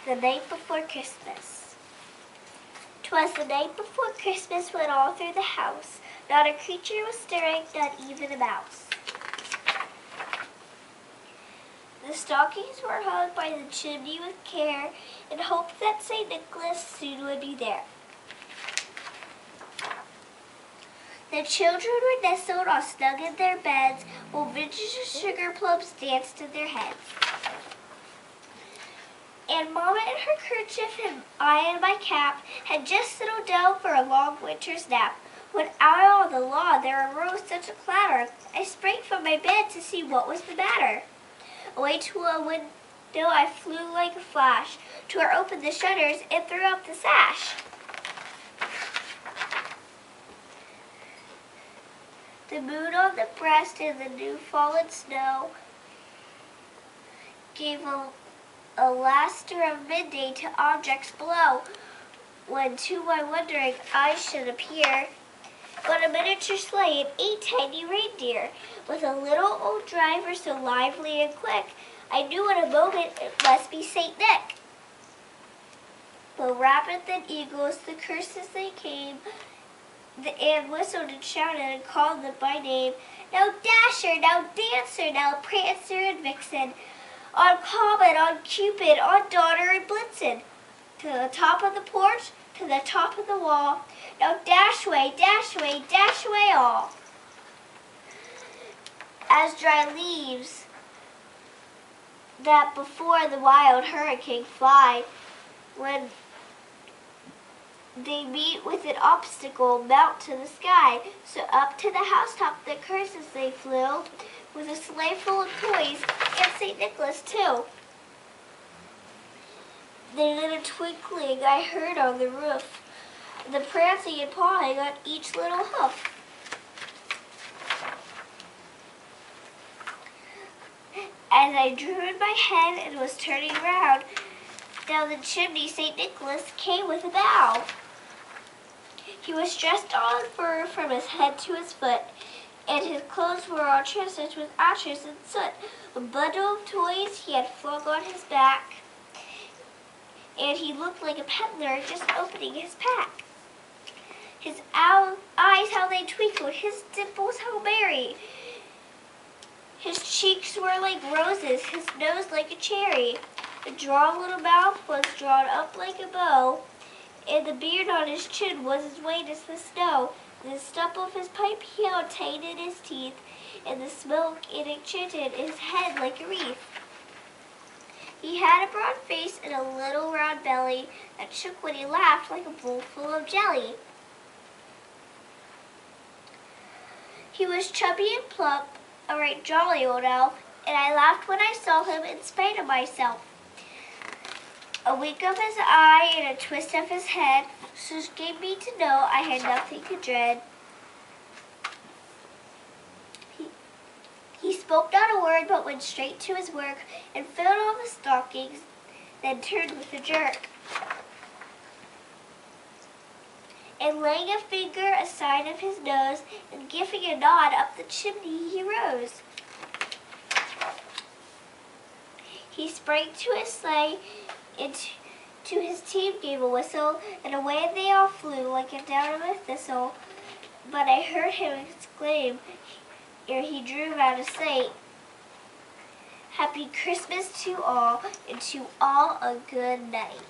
The night before Christmas. 'Twas the night before Christmas when all through the house not a creature was stirring, not even a mouse. The stockings were hung by the chimney with care in hope that St. Nicholas soon would be there. The children were nestled all snug in their beds while vintage sugar plums danced in their heads. And Mama in her kerchief and I in my cap had just settled down for a long winter's nap, when out on the lawn there arose such a clatter, I sprang from my bed to see what was the matter. Away to a window I flew like a flash, tore open the shutters and threw up the sash. The moon on the breast and the new fallen snow gave a lustre of midday to objects below, when to my wondering eyes should appear but a miniature sleigh and 8 tiny reindeer, with a little old driver so lively and quick, I knew in a moment it must be St. Nick. But rapid than eagles, the curses they came, and whistled and shouted and called them by name. Now Dasher, now Dancer, now Prancer and Vixen, on Comet, on Cupid, on Donner and Blitzen, to the top of the porch, to the top of the wall. Now dash away, dash away, dash away all. As dry leaves that before the wild hurricane fly, when they meet with an obstacle, mount to the sky. So up to the housetop the curses they flew, with a sleigh full of toys, and St. Nicholas too. Then in a twinkling I heard on the roof the prancing and pawing on each little hoof. As I drew in my head and was turning round, down the chimney St. Nicholas came with a bow. He was dressed all in fur from his head to his foot, and his clothes were all trimmed with ashes and soot. A bundle of toys he had flung on his back, and he looked like a peddler just opening his pack. His eyes, how they twinkled, his dimples how merry. His cheeks were like roses, his nose like a cherry. The drawn little mouth was drawn up like a bow, and the beard on his chin was as white as the snow. The stump of his pipe he held tight in his teeth, and the smoke it enchanted his head like a wreath. He had a broad face and a little round belly that shook when he laughed like a bowl full of jelly. He was chubby and plump, a right jolly old elf, and I laughed when I saw him in spite of myself. A wink of his eye and a twist of his head just gave me to know I had nothing to dread. He spoke not a word, but went straight to his work and filled all the stockings, then turned with a jerk. And laying a finger aside of his nose, and giving a nod up the chimney he rose. He sprang to his sleigh, and to his team gave a whistle, and away they all flew like a down of a thistle. But I heard him exclaim, ere he drew out of sight, Happy Christmas to all, and to all a good night.